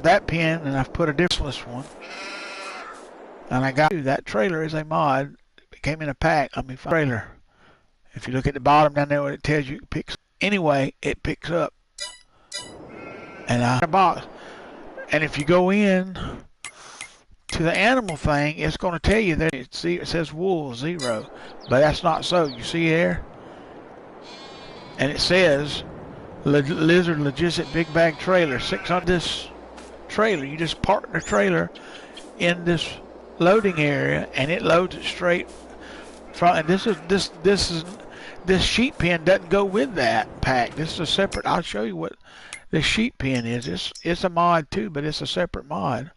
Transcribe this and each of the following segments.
that pin, and I've put a different one. And I got that trailer is a mod. It came in a pack. Let me find the trailer. If you look at the bottom down there, it tells you it picks. Anyway, it picks up. And I got a box. And if you go in to the animal thing, it's going to tell you that it says wool 0, but that's not so. You see there, and it says Lizard Logistic Big Bag Trailer 600. This trailer, you just park the trailer in this loading area, and it loads it straight from. And this sheet pin doesn't go with that pack. This is a separate. I'll show you what this sheet pin is. It's a mod too, but it's a separate mod.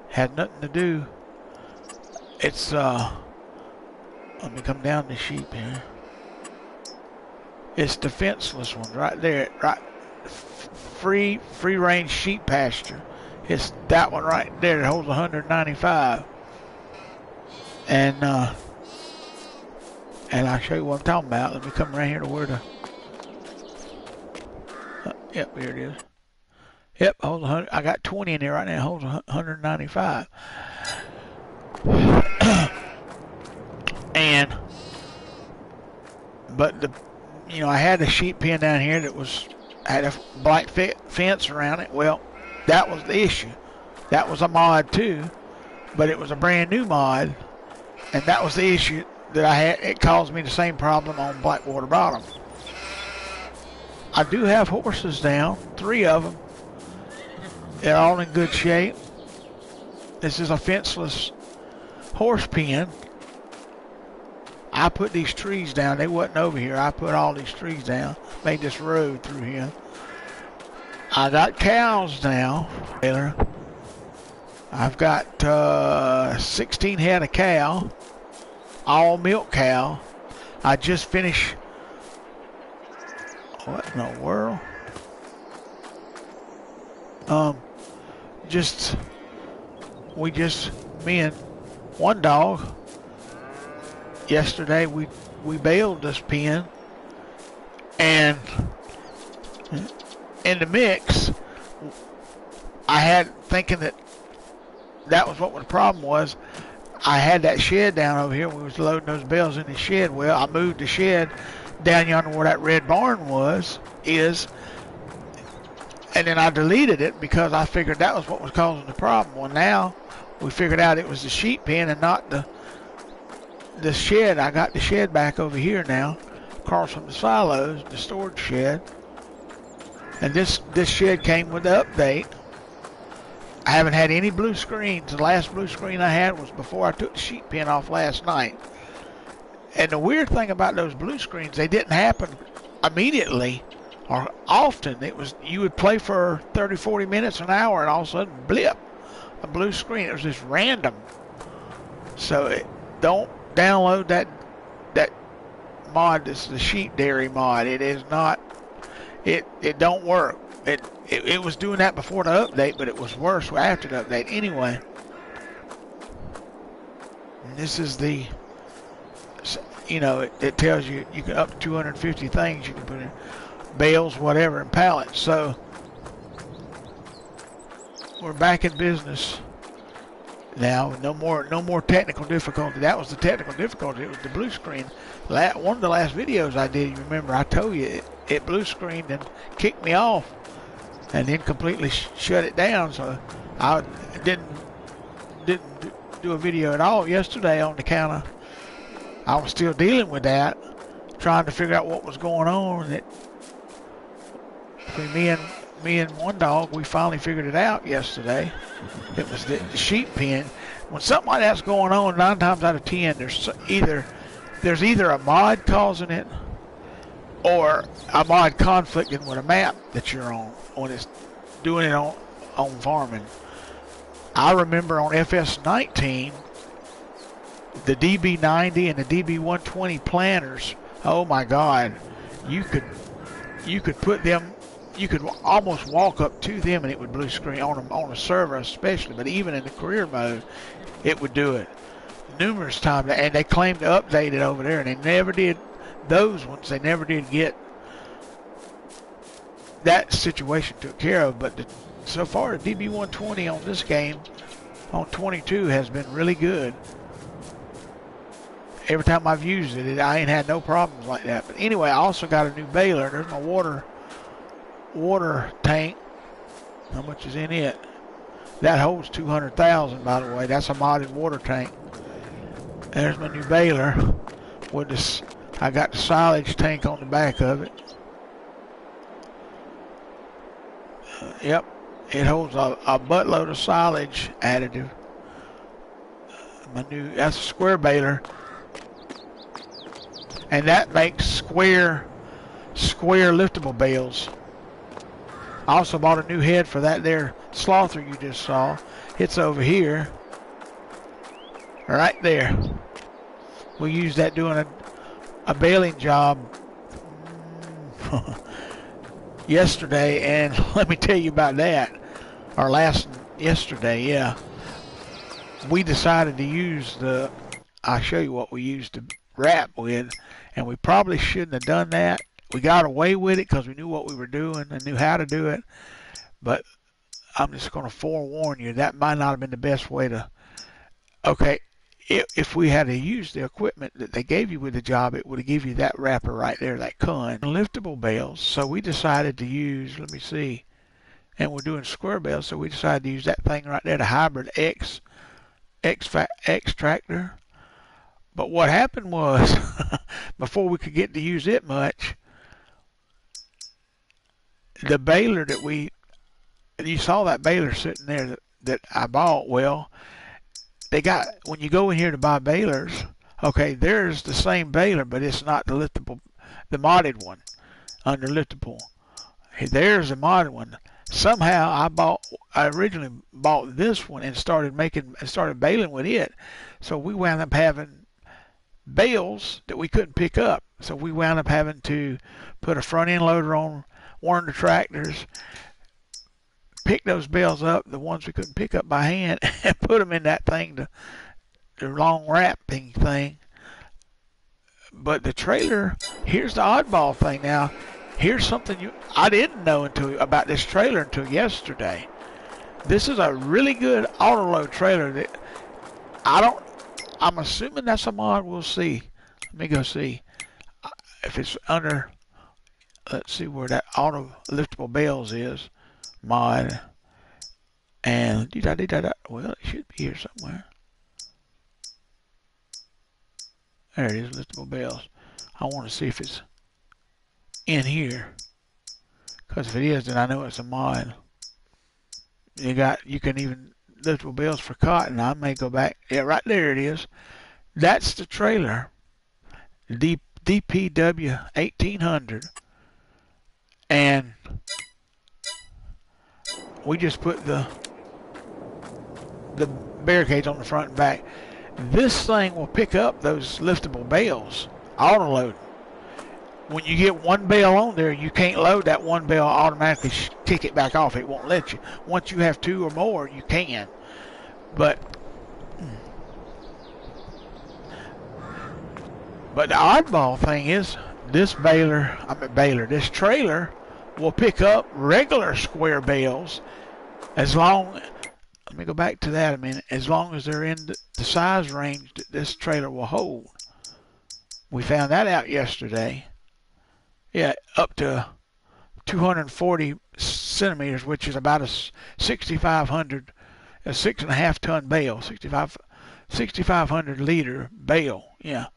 Had nothing to do. It's let me come down the sheet here. It's the fenceless one right there, right? Free range sheep pasture. It's that one right there that holds 195. And I'll show you what I'm talking about. Let me come around here to where the yep, here it is. Yep, holds 100. I got 20 in there right now. It holds 195. But I had a sheep pen down here that had a black fence around it. Well, that was the issue. That was a mod too, but it was a brand new mod, and that was the issue that I had. It caused me the same problem on Blackwater Bottom. I do have horses down, 3 of them. They're all in good shape. This is a fenceless horse pen. I put these trees down. They wasn't over here. I put all these trees down. Made this road through here. I got cows now. I've got 16 head of cow. All milk cow. I just finished. What in the world? Me and one dog, yesterday we baled this pen, and in the mix, I had thinking that was what the problem was. I had that shed down over here. We was loading those bales in the shed. Well, I moved the shed down yonder where that red barn is, and then I deleted it because I figured that was what was causing the problem. Well, now we figured out it was the sheep pen and not the shed. I got the shed back over here now, across from the silos, the storage shed. And this shed came with the update. I haven't had any blue screens. The last blue screen I had was before I took the sheep pen off last night. And the weird thing about those blue screens, they didn't happen immediately or often. It was, you would play for 30, 40 minutes, an hour, and all of a sudden, blip, a blue screen. It was just random. So don't download that mod. This is the sheep dairy mod. It is not, it don't work. It was doing that before the update, but it was worse after the update. Anyway, and this is the, it tells you can up to 250 things you can put in, bales, whatever, and pallets. So we're back in business now. No more technical difficulty. That was the technical difficulty. It was the blue screen. One of the last videos I did, you remember, I told you it blue screened and kicked me off, and then completely shut it down. So I didn't do a video at all yesterday on the account of I was still dealing with that, trying to figure out what was going on. Between me and one dog, we finally figured it out yesterday. It was the sheep pen. When something like that's going on, 9 times out of 10, there's either a mod causing it, or a mod conflicting with a map that you're on when it's doing it on farming. I remember on FS19, the DB90 and the DB120 planters, oh my God, you could put them, you could almost walk up to them and it would blue screen on a server especially, but even in the career mode, it would do it numerous times. And they claimed to update it over there, and they never did. Those ones, they never did get that situation took care of. But so far the DB120 on this game, on 22, has been really good. Every time I've used it, I ain't had no problems like that. But anyway, I also got a new baler. There's my water tank. How much is in it? That holds 200,000, by the way. That's a modded water tank. There's my new baler with this. I got the silage tank on the back of it. Yep, it holds a buttload of silage additive. That's a square baler. And that makes square liftable bales. I also bought a new head for that there slother you just saw. It's over here. Right there. We used that doing a baling job yesterday, and let me tell you about that. Yesterday, yeah. We decided to use I'll show you what we used to wrap with, and we probably shouldn't have done that. We got away with it because we knew what we were doing and knew how to do it, but I'm just going to forewarn you, that might not have been the best way to, okay, if we had to use the equipment that they gave you with the job, it would have given you that wrapper right there, that cone. Liftable bales, so we decided to use, let me see, and we're doing square bales, so we decided to use that thing right there, the Hybrid X tractor. But what happened was, before we could get to use it much, the baler that you saw that baler sitting there that I bought, well, when you go in here to buy balers, okay, there's the same baler, but it's not the modded one, under liftable. There's the modded one. Somehow I originally bought this one and started baling with it. So we wound up having bales that we couldn't pick up. So we wound up having to put a front end loader on one of the tractors, pick those bales up, the ones we couldn't pick up by hand, and put them in that thing, the long wrapping thing. But the trailer, here's the oddball thing now. Here's something I didn't know about this trailer until yesterday. This is a really good auto load trailer that I'm assuming that's a mod. We'll see. Let me go see if it's under. Let's see where that auto liftable bales is. Mod. And well, it should be here somewhere. There it is, liftable bales. I want to see if it's in here, because if it is, then I know it's a mod. You can even liftable bales for cotton. I may go back. Yeah, right there it is. That's the trailer, DPW 1800, and we just put the barricades on the front and back. This thing will pick up those liftable bales, auto load. When you get one bale on there, you can't load that one bale, automatically kick it back off. It won't let you. Once you have two or more, you can. But the oddball thing is, this this trailer will pick up regular square bales as long, let me go back to that a minute, as long as they're in the size range that this trailer will hold. We found that out yesterday. Yeah, up to 240 centimeters, which is about a 6,500, a 6.5 ton bale, 6,500 liter bale, yeah.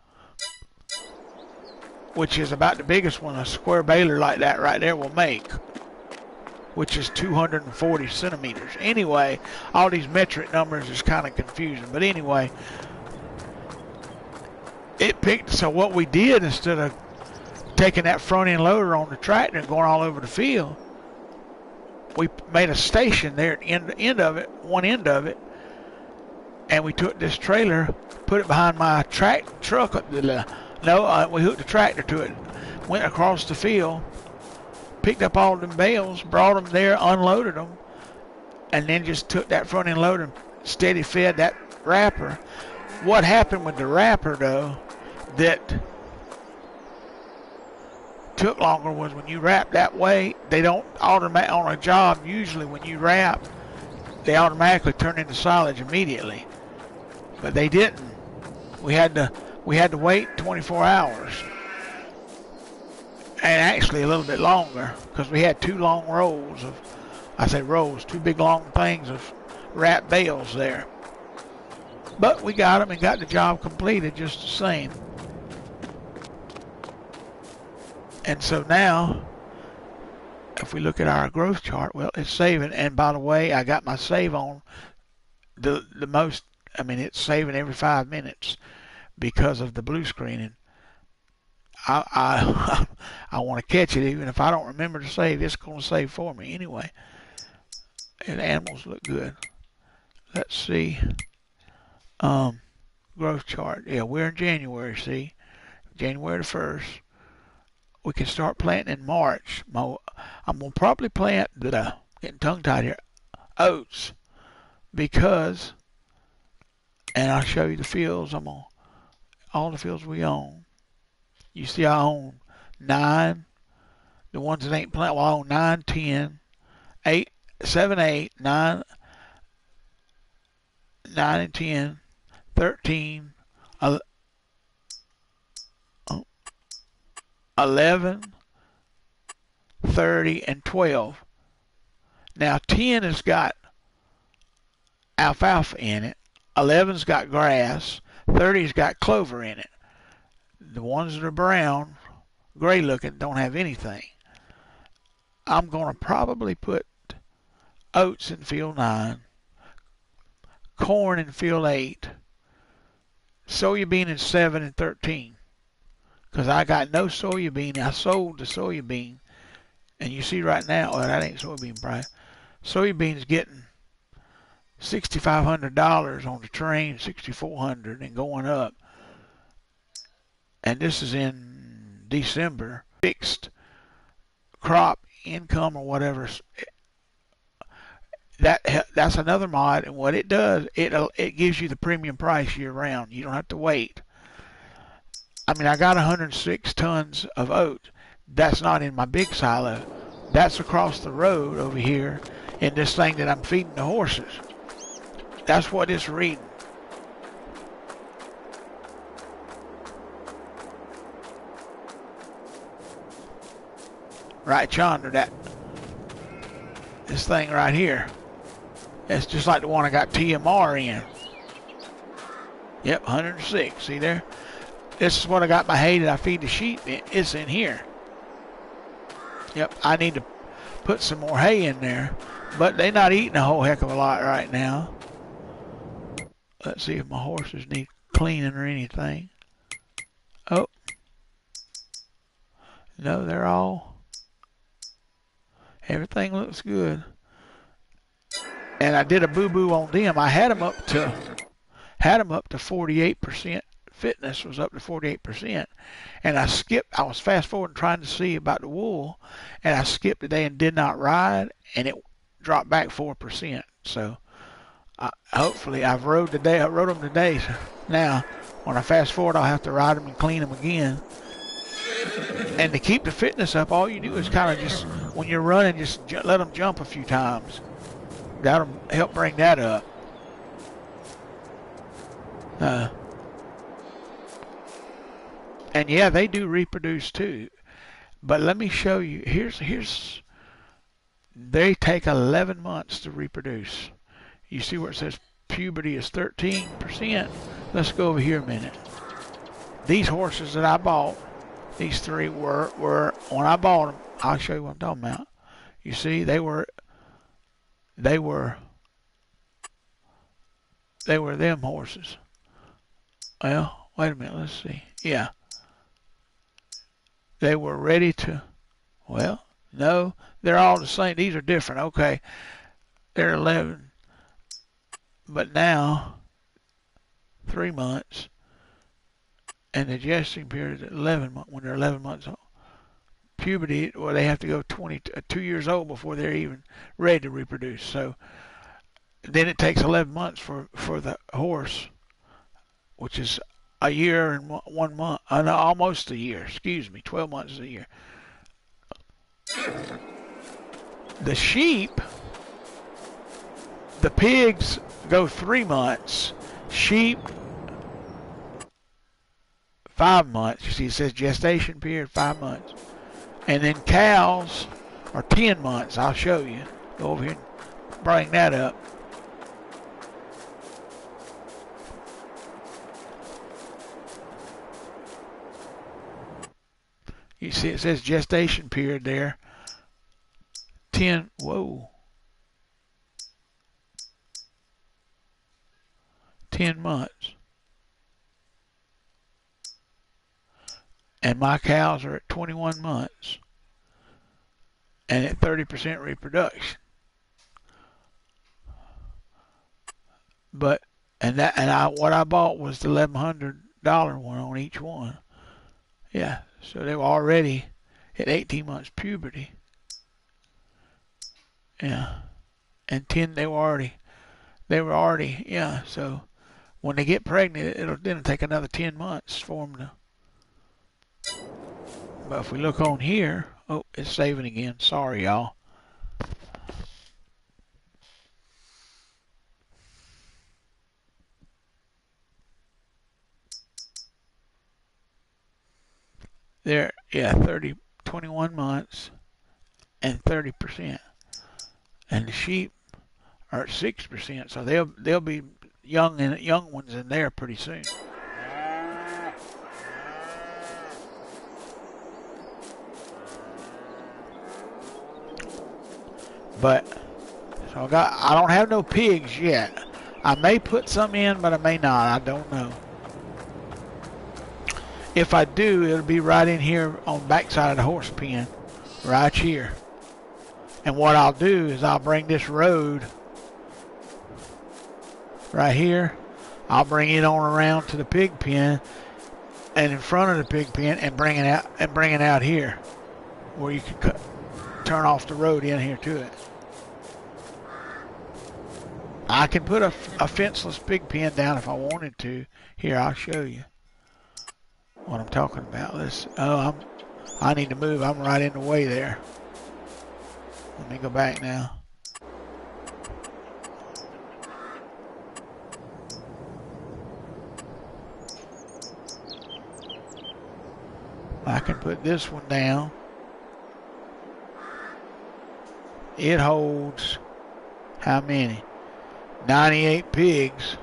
Which is about the biggest one a square baler like that right there will make, which is 240 centimeters. Anyway, all these metric numbers is kind of confusing, but anyway, so what we did, instead of taking that front end loader on the tractor and going all over the field, we made a station there at the end of it, one end of it, and we took this trailer, put it behind my truck. We hooked the tractor to it, went across the field, picked up all them bales, brought them there, unloaded them, and then just took that front end loader and steady fed that wrapper. What happened with the wrapper, though, that took longer was when you wrap that way, they don't automatic on a job. Usually when you wrap, they automatically turn into silage immediately, but they didn't. We had to wait 24 hours, and actually a little bit longer, because we had 2 long rows of, I say rows, 2 big long things of wrapped bales there. But we got them and got the job completed just the same. And so now, if we look at our growth chart, well, it's saving. And by the way, I got my save on the most. I mean, it's saving every 5 minutes because of the blue screen. And I want to catch it, even if I don't remember to save. It's going to save for me anyway. And animals look good. Let's see. Growth chart. Yeah, we're in January. See, January the 1st. We can start planting in March. I'm gonna probably plant getting tongue tied here, oats, because, and I'll show you the fields. I'm on all the fields we own. You see, I own 9. The ones that ain't planted, well, I own 9, 10, 8, 7, 8, 9, 9 and 10, 13, 11, 30, and 12. Now 10 has got alfalfa in it, 11's got grass, 30's got clover in it. The ones that are brown, gray looking, don't have anything. I'm going to probably put oats in field 9, corn in field 8, soybean in 7 and 13. Because I got no soybean. I sold the soybean. And you see right now, oh, that ain't soybean price. Soybean's getting $6,500 on the train, $6,400 and going up. And this is in December. Fixed crop income or whatever. That's another mod, and what it does, it gives you the premium price year round. You don't have to wait. I mean, I got 106 tons of oats. That's not in my big silo. That's across the road over here in this thing that I'm feeding the horses. That's what it's reading. Right yonder, this thing right here. It's just like the one I got TMR in. Yep, 106. See there? This is what I got my hay that I feed the sheep in. It's in here. Yep, I need to put some more hay in there. But they're not eating a whole heck of a lot right now. Let's see if my horses need cleaning or anything. Oh. No, they're all. Everything looks good. And I did a boo-boo on them. I had them up to 48%. Fitness was up to 48%, and I was fast forwarding trying to see about the wool, and I skipped a day and did not ride, and it dropped back 4%. So hopefully I rode them today. So now when I fast forward, I'll have to ride them and clean them again. And to keep the fitness up, all you do is kind of just, when you're running, just let them jump a few times. That'll help bring that up. And yeah, they do reproduce too. But let me show you. Here's they take 11 months to reproduce. You see where it says puberty is 13%? Let's go over here a minute. These horses that I bought, these 3 were when I bought them, I'll show you what I'm talking about. You see, they were them horses. Well, wait a minute, let's see. Yeah. They were ready to, well, no, they're all the same. These are different. Okay, they're 11, but now 3 months, and the gestation period is 11 months when they're 11 months old. Puberty, well, they have to go 2 years old before they're even ready to reproduce. So then it takes 11 months for the horse, which is a year and 1 month, no, almost a year. Excuse me, 12 months is a year. The sheep, the pigs go 3 months. Sheep, 5 months. You see, it says gestation period, 5 months. And then cows are 10 months. I'll show you. Go over here and bring that up. You see, it says gestation period there. 10 months. And my cows are at 21 months and at 30% reproduction. But what I bought was the $1,100 one on each one. Yeah, so they were already at 18 months puberty. Yeah, and 10 they were already yeah. So when they get pregnant, it'll take another 10 months for them to. But if we look on here, oh, it's saving again. Sorry, y'all. There, yeah, 21 months and 30%. And the sheep are at 6%, so they'll be young ones in there pretty soon. But so I don't have no pigs yet. I may put some in, but I may not. I don't know. If I do, it'll be right in here on the backside of the horse pen, right here. And what I'll do is I'll bring this road right here. I'll bring it on around to the pig pen and in front of the pig pen and bring it out here where you can turn off the road in here to it. I can put a fenceless pig pen down if I wanted to. Here, I'll show you what I'm talking about. I need to move. I'm right in the way there. Let me go back now. I can put this one down. It holds how many? 98 pigs.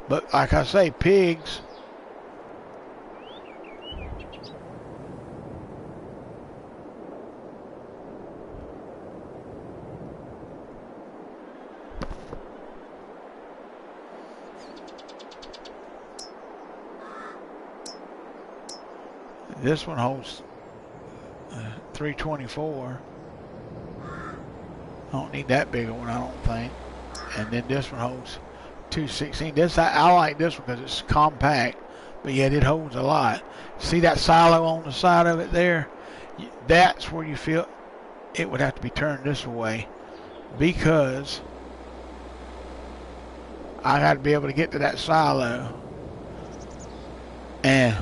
But like I say, pigs this one holds 324. I don't need that big one, I don't think. And then this one holds 216. I like this one because it's compact, but yet it holds a lot. See that silo on the side of it there? That's where you feel it would have to be turned this way, because I got to be able to get to that silo and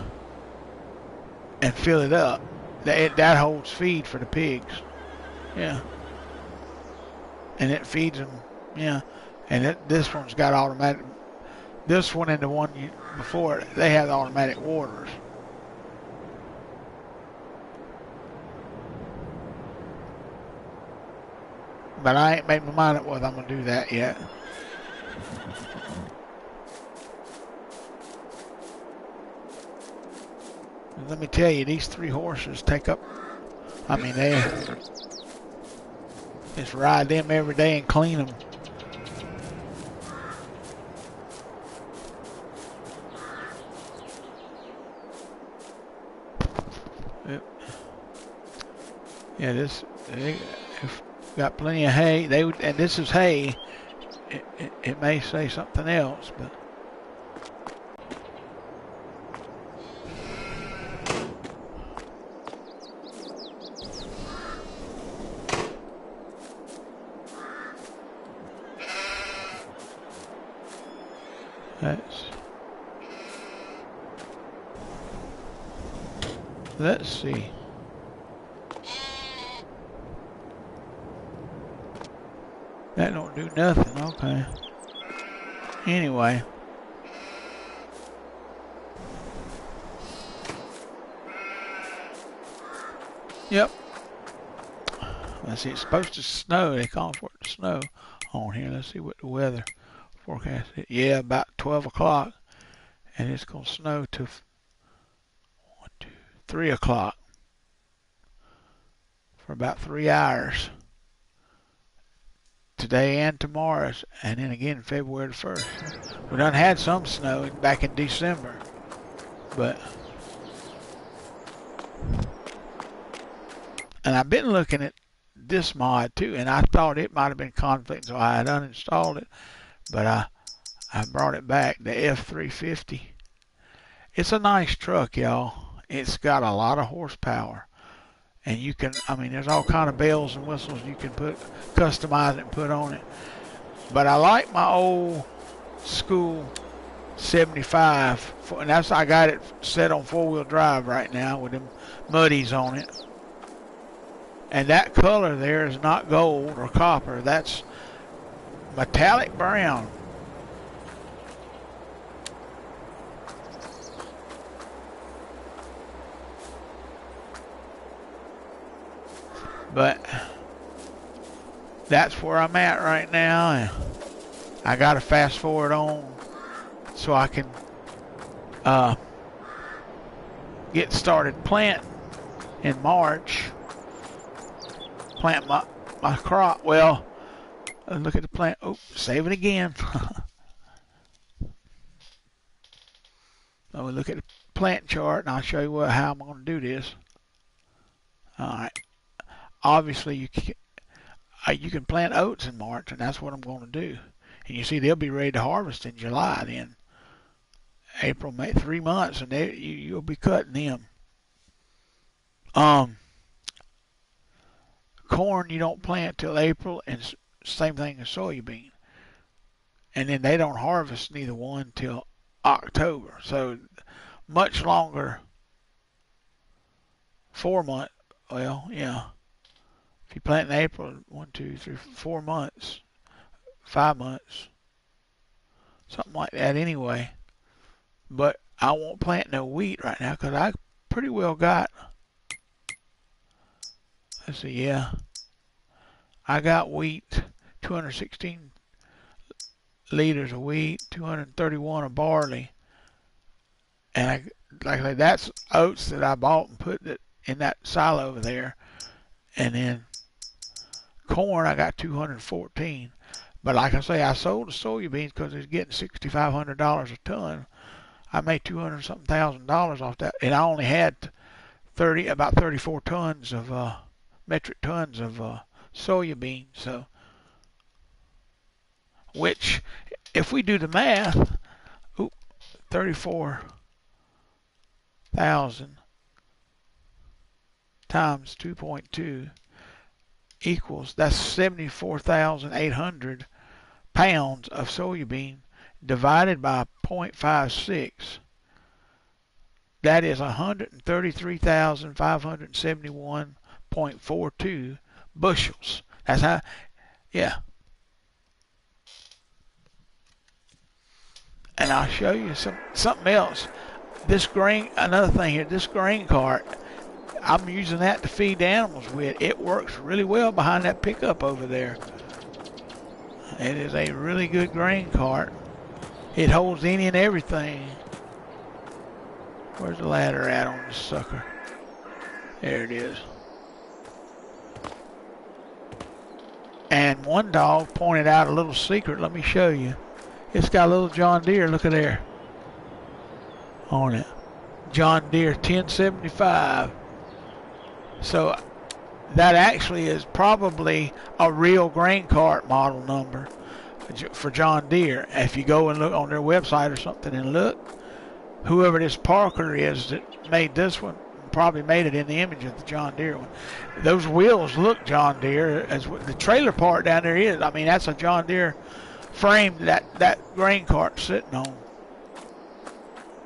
fill it up. That holds feed for the pigs. Yeah. And it feeds them. Yeah. And this one's got automatic. This one and the one before it, they have automatic waters. But I ain't made my mind up whether I'm going to do that yet. And let me tell you, these 3 horses take up, I mean, they just ride them every day and clean them. Yeah, they got plenty of hay. And this is hay. It may say something else, but let's see. That don't do nothing. Okay. Anyway. Yep. Let's see. It's supposed to snow. They call for it to snow on here. Let's see what the weather forecast is. Yeah, about 12 o'clock. And it's going to snow to 3 o'clock for about 3 hours. Today and tomorrow, and then again February the 1st. We done had some snow back in December, but and I've been looking at this mod too, and I thought it might have been conflict, so I had uninstalled it, but I brought it back, the F350. It's a nice truck, y'all. It's got a lot of horsepower. And you can, I mean, there's all kind of bells and whistles you can customize it and put on it. But I like my old school 75, and I got it set on 4-wheel drive right now with them muddies on it. And that color there is not gold or copper. That's metallic brown. But that's where I'm at right now. And I got to fast forward on so I can get started planting in March. Plant my crop. Well, look at the plant. Oh, save it again. So we look at the plant chart, and I'll show you how I'm going to do this. All right. Obviously, you can plant oats in March, and that's what I'm going to do. And you see, they'll be ready to harvest in July. Then April, May, 3 months, and you'll be cutting them. Corn you don't plant till April, and same thing as soybean. And then they don't harvest neither one till October. So much longer. 4 months. Well, yeah. If you plant in April, 1, 2, 3, 4 months, 5 months, something like that anyway. But I won't plant no wheat right now because I pretty well got, let's see, yeah, I got wheat, 216 liters of wheat, 231 of barley, and like I said, that's oats that I bought and put it in that silo over there, and then corn I got 214. But like I say, I sold the soybeans because it's getting $6,500 a ton. I made $200-something thousand off that, and I only had about 34 tons of metric tons of soybeans. So, which, if we do the math, 34,000 times 2.2 equals, that's 74,800 pounds of soybean divided by 0.56. That is 133,571.42 bushels. That's how, yeah. And I'll show you something else. This grain, another thing here, this grain cart, I'm using that to feed the animals with. It works really well behind that pickup over there. It is a really good grain cart. It holds any and everything. Where's the ladder at on this sucker? There it is. And one dog pointed out a little secret. Let me show you. It's got a little John Deere, look at there, on it. John Deere 1075. So that actually is probably a real grain cart model number for John Deere. If you go and look on their website or something and look, whoever this Parker is that made this one probably made it in the image of the John Deere one. Those wheels look John Deere, as the trailer part down there is. I mean, that's a John Deere frame that grain cart sitting on.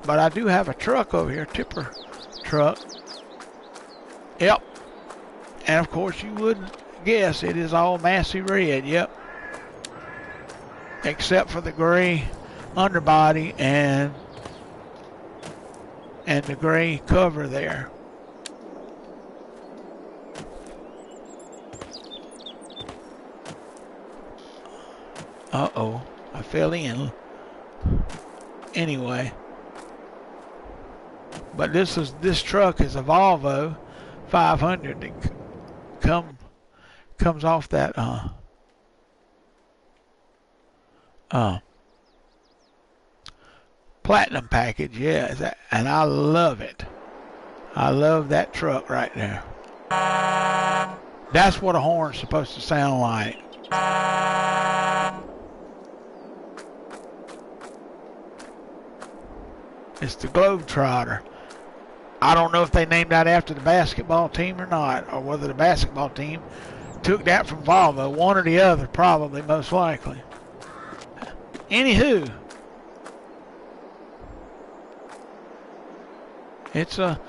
But I do have a truck over here, tipper truck. Yep. And of course you wouldn't guess it is all Massey red. Yep. except for the gray underbody and the gray cover there. Uh-oh, I fell in. Anyway, but this truck is a Volvo 500 that comes off that platinum package. Yeah, and I love it. I love that truck right there. That's what a horn's supposed to sound like. It's the Globetrotter. I don't know if they named that after the basketball team or not, or whether the basketball team took that from Volvo. One or the other, probably, most likely. Anywho, it's a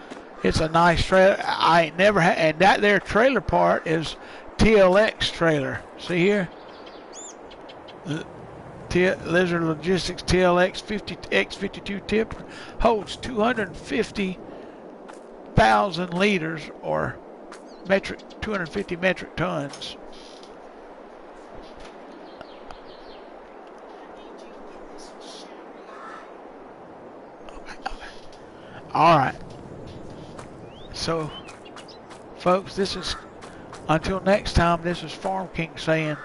nice trailer. I ain't never had, and that there trailer part is TLX trailer. See here? Lizard Logistics TLX 50X52 tip holds 250,000 liters or 250 metric tons. All right. So, folks, this is until next time. This is Farm King saying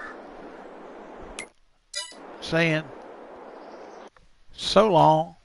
so long.